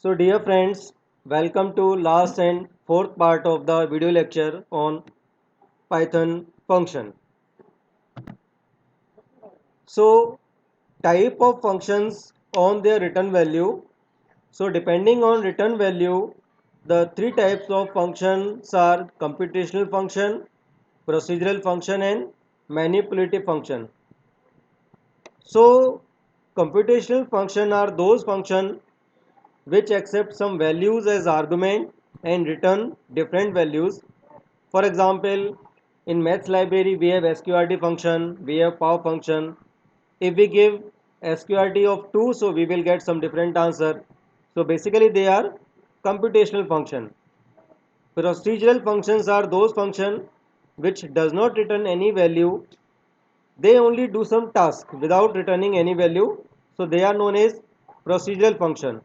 So dear friends, welcome to last and fourth part of the video lecture on Python function. So type of functions on their return value. So depending on return value, the three types of functions are computational function, procedural function and manipulative function. So computational function are those functions which accept some values as argument and return different values. For example, in maths library we have sqrt function, we have pow function. If we give sqrt of 2, so we will get some different answer. So basically they are computational function. Procedural functions are those function which does not return any value. They only do some task without returning any value. So they are known as procedural function.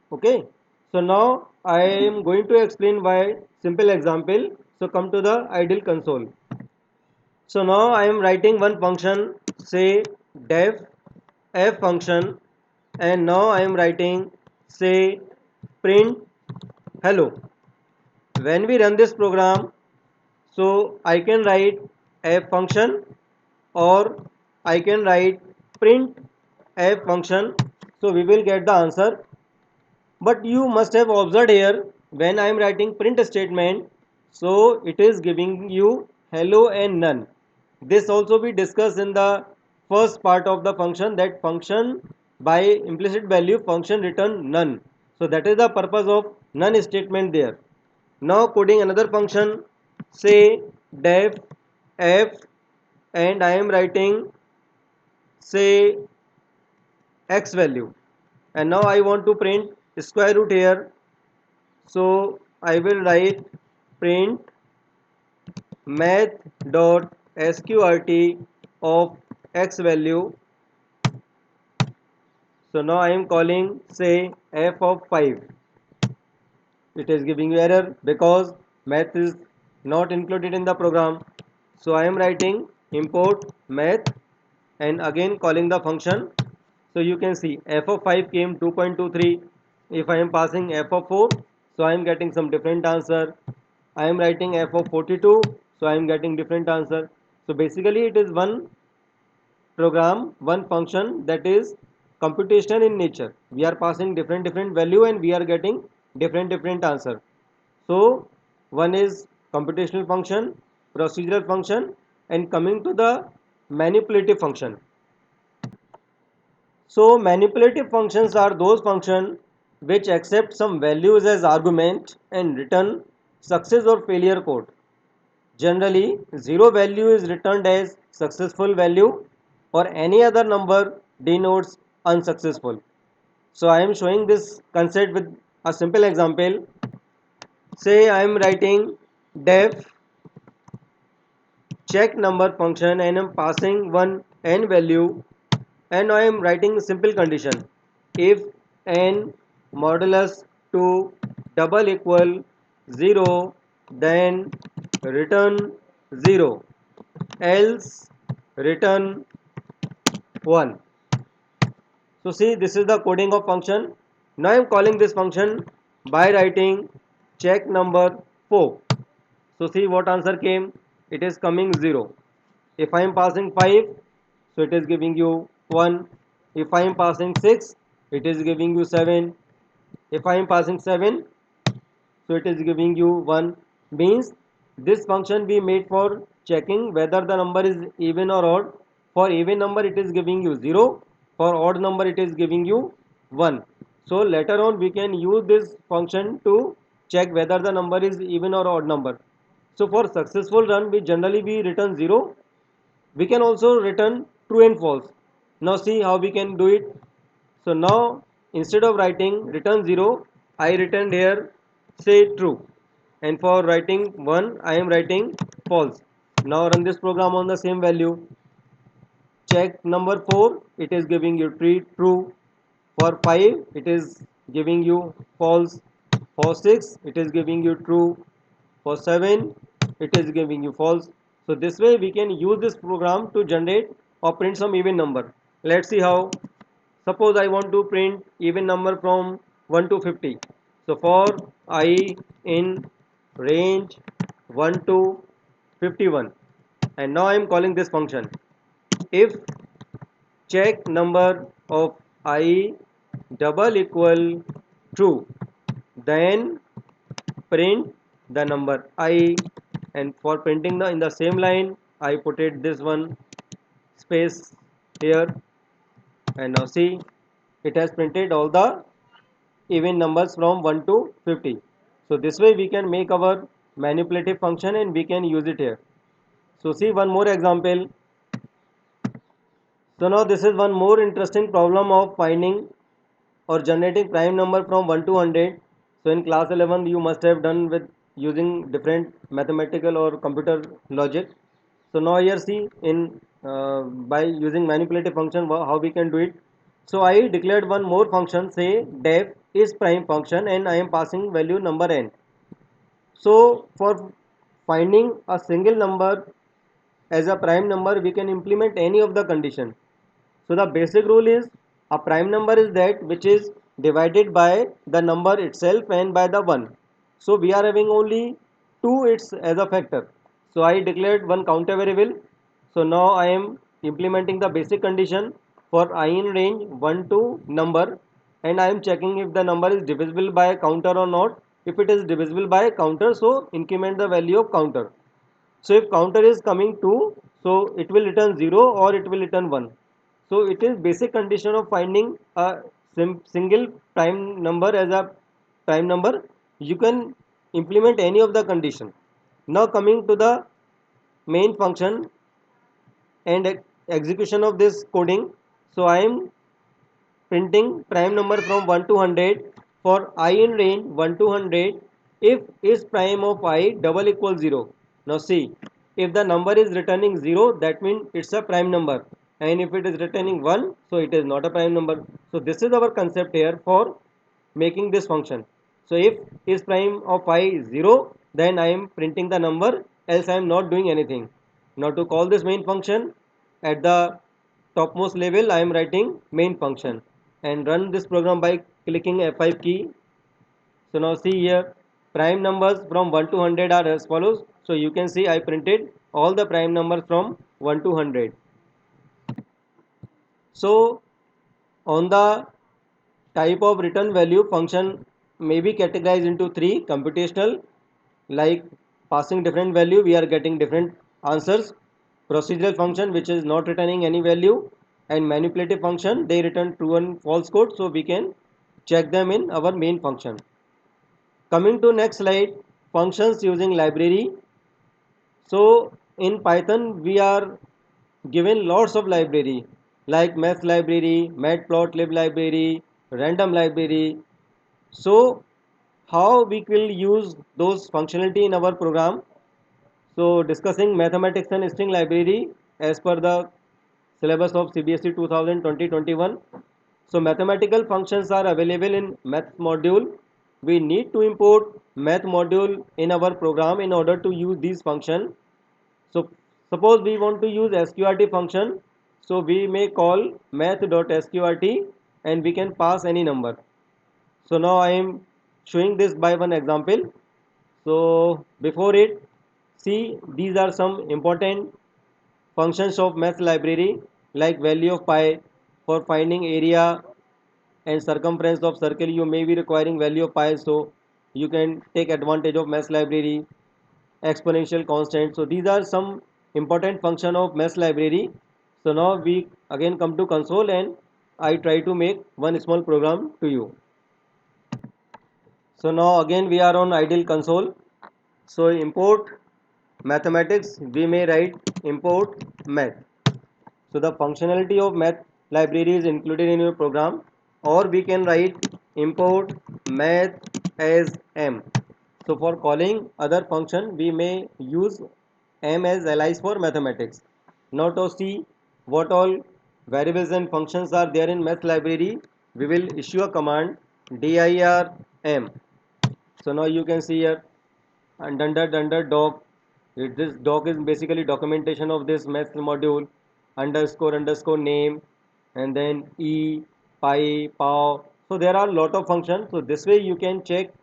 Okay, so now I am going to explain by simple example. So come to the ideal console. So now I am writing one function, say def f function, and now I am writing say print hello. When we run this program, so I can write f function or I can write print f function. So we will get the answer. But you must have observed here when I am writing print statement, so it is giving you hello and none. This also we discussed in the first part of the function, that function by implicit value function return none. So that is the purpose of none statement there. Now coding another function, say def f, and I am writing say x value, and now I want to print square root here. So I will write print math.sqrt of x value. So now I am calling say f of 5. It is giving you error because math is not included in the program. So I am writing import math and again calling the function. So you can see f of 5 came 2.23. If I am passing f of 4, so I am getting some different answer. I am writing f of 42, so I am getting different answer. So basically it is one program, one function that is computational in nature. We are passing different value and we are getting different answer. So one is computational function, procedural function, and coming to the manipulative function. So manipulative functions are those functions which accept some values as argument and return success or failure code. Generally, zero value is returned as successful value or any other number denotes unsuccessful. So I am showing this concept with a simple example. Say I am writing def check number function and I am passing one n value, and I am writing simple condition. If n modulus 2 double equal 0, then return 0, else return 1. So see, this is the coding of function. Now I am calling this function by writing check number 4. So see what answer came. It is coming 0. If I am passing 5, so it is giving you 1. If I am passing 6, it is giving you 7. If I am passing 7, so it is giving you 1. Means this function we made for checking whether the number is even or odd. For even number it is giving you 0. For odd number it is giving you 1. So later on we can use this function to check whether the number is even or odd number. So for successful run we return 0. We can also return true and false. Now see how we can do it. So now instead of writing return 0, I returned here say true, and for writing 1 I am writing false. Now run this program on the same value. Check number 4, it is giving you true. For 5 it is giving you false. For 6 it is giving you true. For 7 it is giving you false. So this way we can use this program to generate or print some even number. Let's see how. Suppose I want to print even number from 1 to 50. So for I in range 1 to 51, and now I am calling this function. If check number of I double equal true, then print the number I, and for printing the in the same line I put it this one space here, and now see, it has printed all the even numbers from 1 to 50. So this way we can make our manipulative function and we can use it here. So see one more example. So now this is one more interesting problem of finding or generating prime number from 1 to 100. So in class 11 you must have done with using different mathematical or computer logic. So now here see in by using manipulative function how we can do it. So I declared one more function, say def is prime function, and I am passing value number n. So for finding a single number as a prime number, we can implement any of the condition. So the basic rule is a prime number is that which is divided by the number itself and by the 1. So we are having only 2 its as a factor. So I declared one counter variable. So now I am implementing the basic condition for I in range 1 to number, and I am checking if the number is divisible by a counter or not. If it is divisible by a counter, so increment the value of counter. So if counter is coming 2, so it will return 0 or it will return 1. So it is basic condition of finding a single prime number as a prime number. You can implement any of the condition. Now coming to the main function and execution of this coding. So I am printing prime number from 1 to 100 for I in range 1 to 100 if is prime of I double equal 0. Now see, if the number is returning 0, that means it's a prime number, and if it is returning 1, so it is not a prime number. So this is our concept here for making this function. So if is prime of I is 0, then I am printing the number, else I am not doing anything. Now to call this main function, at the topmost level I am writing main function and run this program by clicking F5 key. So now see here, prime numbers from 1 to 100 are as follows. So you can see I printed all the prime numbers from 1 to 100. So on the type of return value, function may be categorized into 3: computational, like passing different value we are getting different answers; procedural function, which is not returning any value; and manipulative function, they return true and false code, so we can check them in our main function. Coming to next slide, functions using library. So in Python we are given lots of library like math library, matplotlib library, random library. So how we will use those functionality in our program? So discussing mathematics and string library as per the syllabus of CBSE 2020-21. So mathematical functions are available in math module. We need to import math module in our program in order to use these function. So suppose we want to use sqrt function, so we may call math.sqrt and we can pass any number. So now I am showing this by one example. So before it, see, these are some important functions of math library, like value of pi for finding area and circumference of circle. You may be requiring value of pi, so you can take advantage of math library. Exponential constant. So these are some important function of math library. So now we again come to console and I try to make one small program to you. So now again we are on ideal console. So import mathematics, we may write import math. So the functionality of math library is included in your program, or we can write import math as m. So for calling other function, we may use m as alias for mathematics. Now to see what all variables and functions are there in math library, we will issue a command dir m. So now you can see here, and under doc, this doc is basically documentation of this math module, underscore name, and then e pi pow. So there are a lot of functions. So this way you can check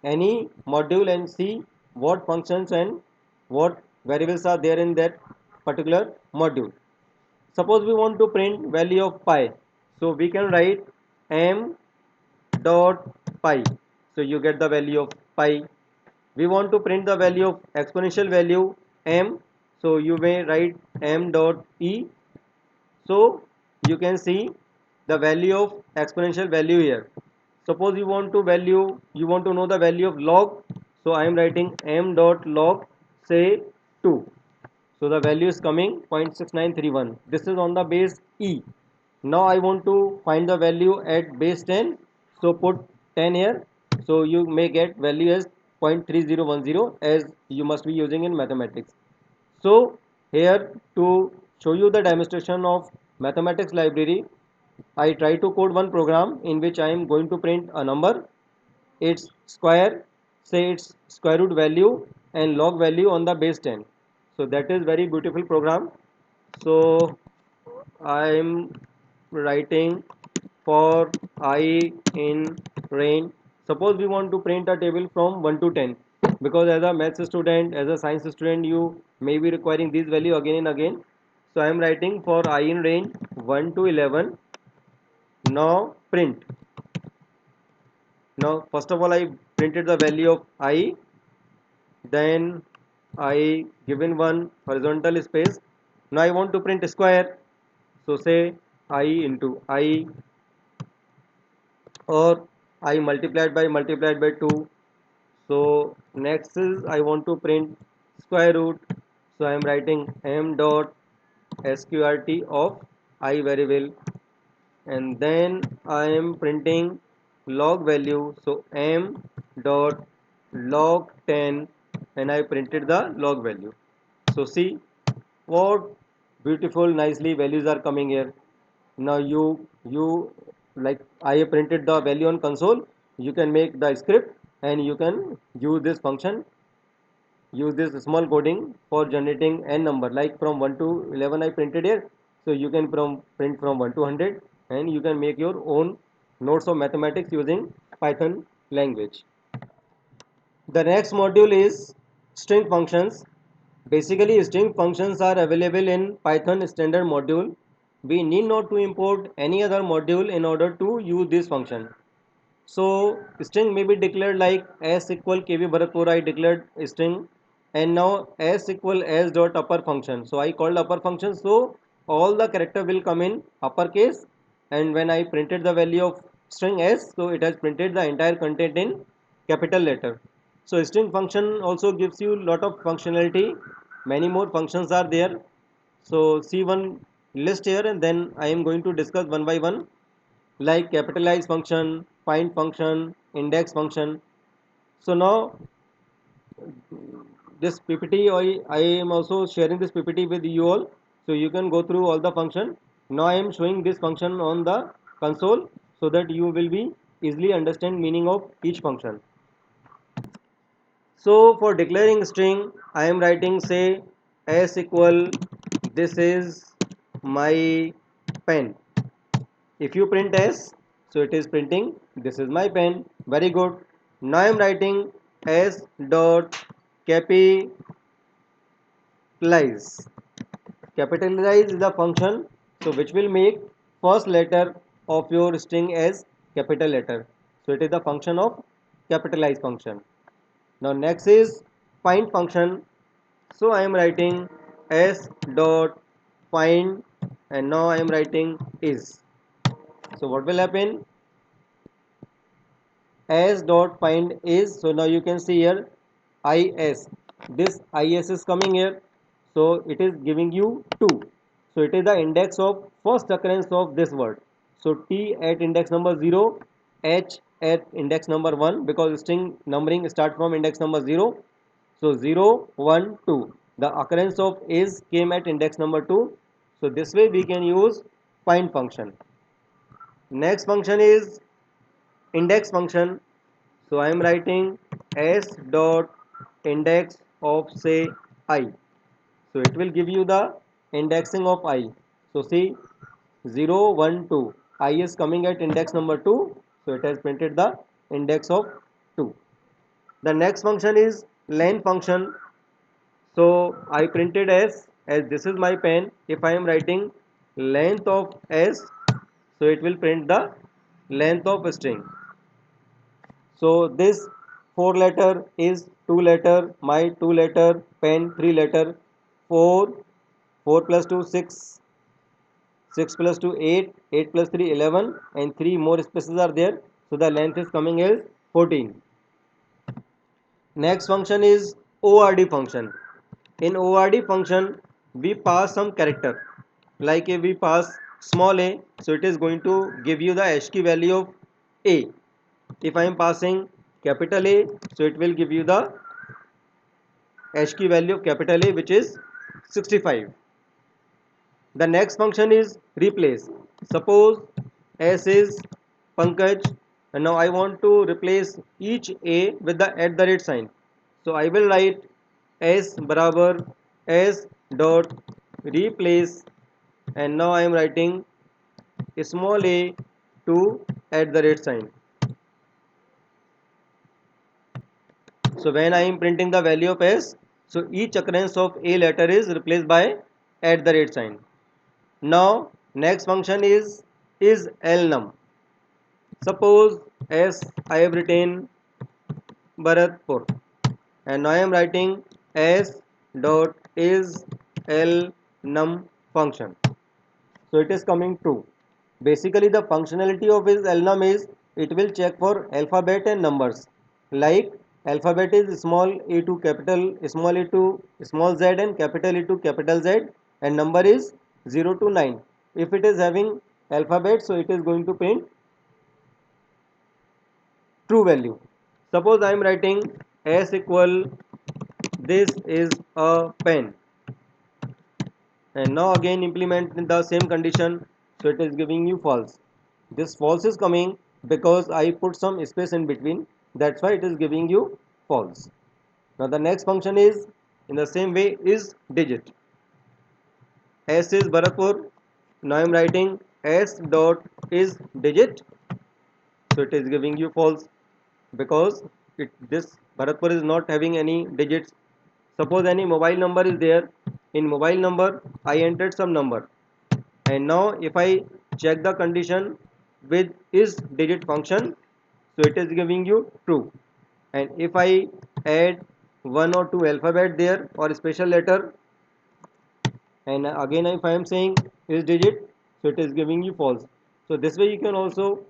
any module and see what functions and what variables are there in that particular module. Suppose we want to print value of pi. So we can write m dot pi. So you get the value of pi. We want to print the value of exponential value m. So you may write m dot e. So you can see the value of exponential value here. Suppose you want to know the value of log. So I am writing m dot log say 2. So the value is coming 0.6931. This is on the base e. Now I want to find the value at base 10. So put 10 here. So you may get value as 0.3010 as you must be using in mathematics. So here to show you the demonstration of mathematics library, I try to code one program in which I am going to print a number, its square, say its square root value and log value on the base 10. So that is very beautiful program. So I am writing for I in range. Suppose we want to print a table from 1 to 10, because as a maths student, as a science student, you may be requiring this value again and again. So I am writing for I in range 1 to 11. Now print. Now first of all I printed the value of I, then I given one horizontal space. Now I want to print square. So say I into I, or I multiplied by 2. So next is I want to print square root. So I am writing m dot sqrt of I variable, and then I am printing log value. So m dot log 10, and I printed the log value. So see what beautiful nicely values are coming here. Now you like I have printed the value on console. You can make the script and you can use this small coding for generating n number, like from 1 to 11 I printed here. So you can print from 1 to 100, and you can make your own notes of mathematics using Python language. The next module is string functions. Basically, string functions are available in Python standard module. We need not to import any other module in order to use this function. So string may be declared like s equal kb Bharatpur. I declared string, and now s equal s dot upper function. So I called upper function. So all the character will come in uppercase, and when I printed the value of string s, so it has printed the entire content in capital letter. So string function also gives you lot of functionality. Many more functions are there. So see one list here, and then I am going to discuss one by one, like capitalize function, find function, index function. So now this PPT, I am also sharing this PPT with you all, so you can go through all the function. Now I am showing this function on the console so that you will be easily understand meaning of each function. So for declaring string, I am writing say s equal this is my pen. If you print s, so it is printing this is my pen. Very good. Now I am writing s dot capitalize. Capitalize is the function so which will make first letter of your string as capital letter. So it is the function of capitalize function. Now next is find function. So I am writing s dot find, and now I am writing is. So what will happen? S dot find is, so now you can see here is, this is is coming here, so it is giving you 2. So it is the index of first occurrence of this word. So t at index number 0, h at index number 1, because string numbering start from index number 0. So 0 1 2, the occurrence of is came at index number 2. So this way we can use find function. Next function is index function. So I am writing s dot index of say I. So it will give you the indexing of I. So see 0 1 2, I is coming at index number 2. So it has printed the index of 2. The next function is len function. So I printed s, as this is my pen. If I am writing length of s, so it will print the length of a string. So this 4 letter is 2 letter, my 2 letter, pen 3 letter, 4, 4 plus 2 6, 6 plus 2 8, 8 plus 3 11, and 3 more spaces are there. So the length is coming as 14. Next function is ORD function. In ORD function, we pass some character. Like if we pass small a, so it is going to give you the ASCII value of a. If I am passing capital A, so it will give you the ASCII value of capital A, which is 65. The next function is replace. Suppose S is Pankaj, and now I want to replace each A with the @ sign. So I will write S barabar S dot replace, and now I am writing small a to @sign. So when I am printing the value of S, so each occurrence of a letter is replaced by @sign. Now next function is lnum. Suppose S I have written Bharatpur, and now I am writing S dot is lnum function. So it is coming true. Basically the functionality of is lnum is it will check for alphabet and numbers. Like alphabet is small a to capital small a to small z and capital A to capital Z, and number is 0 to 9. If it is having alphabet, so it is going to print true value. Suppose I am writing s equal this is a pen, and now again implement the same condition, so it is giving you false. This false is coming because I put some space in between, that's why it is giving you false. Now the next function is in the same way is digit. S is Bharatpur, now I am writing s dot is digit, so it is giving you false because this Bharatpur is not having any digits. Suppose any mobile number is there, in mobile number I entered some number, and now if I check the condition with is digit function, so it is giving you true. And if I add one or two alphabet there or special letter, and again if I am saying is digit, so it is giving you false. So this way you can also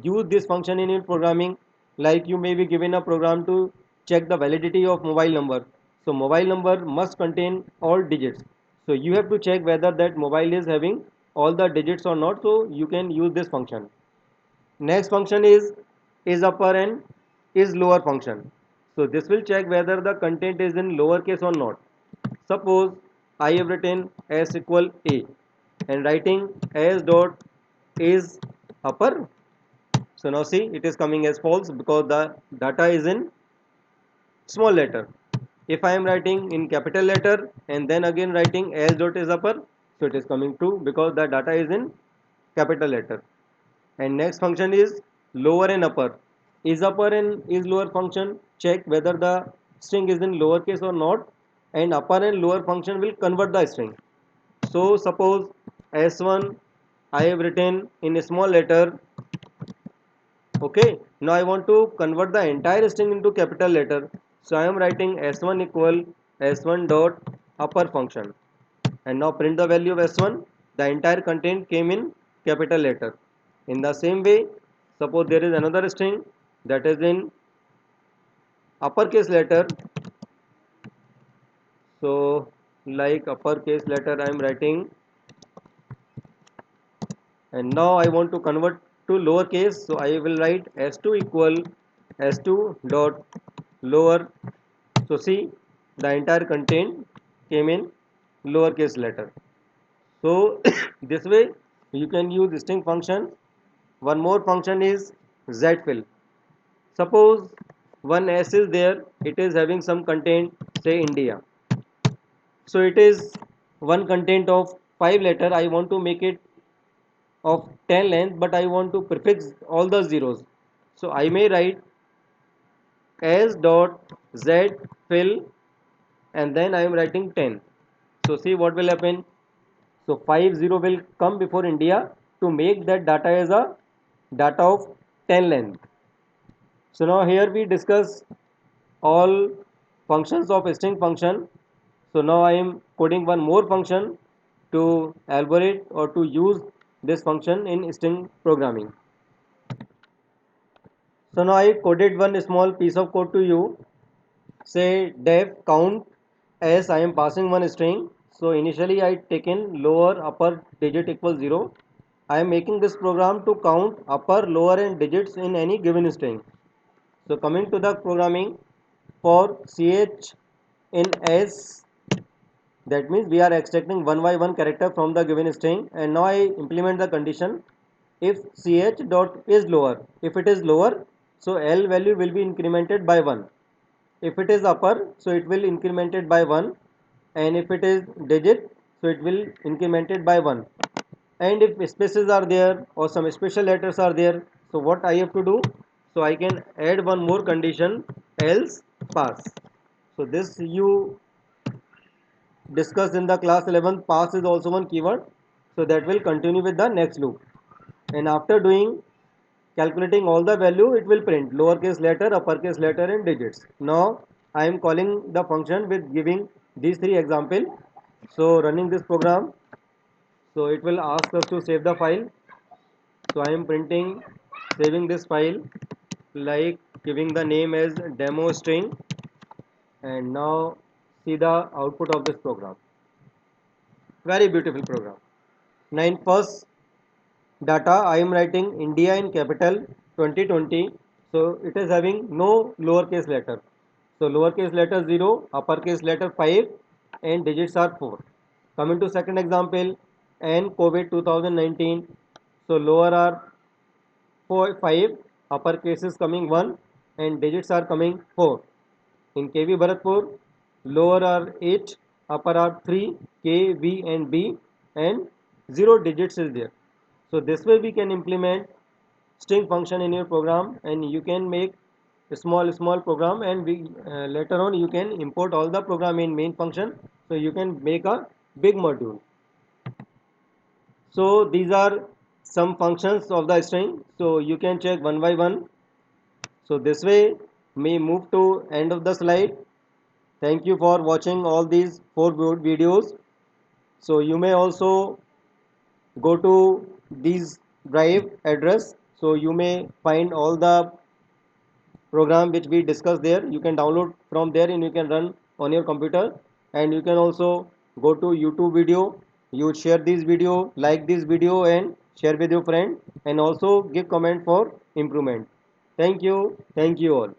use this function in your programming. Like you may be given a program to check the validity of mobile number, so mobile number must contain all digits, so you have to check whether that mobile is having all the digits or not, so you can use this function. Next function is upper and is lower function. So this will check whether the content is in lowercase or not. Suppose I have written s equal a and writing s dot is upper. So now see it is coming as false because the data is in small letter. If I am writing in capital letter and then again writing s dot is upper, so it is coming true because the data is in capital letter. And next function is lower and upper. Is upper and is lower function check whether the string is in lowercase or not, and upper and lower function will convert the string. So suppose s1 I have written in a small letter. Okay, now I want to convert the entire string into capital letter, so I am writing s1 equal s1 dot upper function, and now print the value of s1. The entire content came in capital letter. In the same way, suppose there is another string that is in uppercase letter, so like uppercase letter I am writing, and now I want to convert to lowercase, so I will write s2 equal s2 dot lower. So see the entire content came in lowercase letter. So this way you can use string function. One more function is zfill. Suppose one s is there, it is having some content, say India. So it is one content of 5 letter, I want to make it of 10 length, but I want to prefix all the zeros. So I may write s dot z fill, and then I am writing 10. So see what will happen. So 50 will come before India to make that data as a data of 10 length. So now here we discuss all functions of string function. So now I am coding one more function to elaborate or to use this function in string programming. So now I coded one small piece of code to you. Say def count as I am passing one string. So initially I taken lower upper digit equals 0. I am making this program to count upper, lower and digits in any given string. So coming to the programming, for ch in s, that means we are extracting one by one character from the given string, and now I implement the condition if ch dot is lower. If it is lower, so l value will be incremented by 1. If it is upper, so it will incremented by 1, and if it is digit, so it will incremented by 1. And if spaces are there or some special letters are there, so what I have to do, so I can add one more condition, else pass. So this you discussed in the class 11. Pass is also one keyword, so that will continue with the next loop, and after doing calculating all the value, it will print lowercase letter, uppercase letter and digits. Now I am calling the function with giving these three example. So running this program, so it will ask us to save the file. So I am printing, saving this file, like giving the name as demo string, and now see the output of this program. Very beautiful program. Now in first data I am writing India in capital 2020. So it is having no lowercase letter. So lowercase letter 0, uppercase letter 5 and digits are 4. Coming to second example, and COVID 2019. So lower are 4, 5, uppercase is coming 1 and digits are coming 4. In KV Bharatpur, lower are 8, upper are 3, K, V and B, and 0 digits is there. So this way we can implement string function in your program, and you can make a small program, and later on you can import all the program in main function, so you can make a big module. So these are some functions of the string, so you can check one by one. So this way we move to end of the slide. Thank you for watching all these 4 videos. So you may also go to these drive address, so you may find all the program which we discussed there. You can download from there and you can run on your computer, and you can also go to YouTube video. You share this video, like this video and share with your friend, and also give comment for improvement. Thank you all.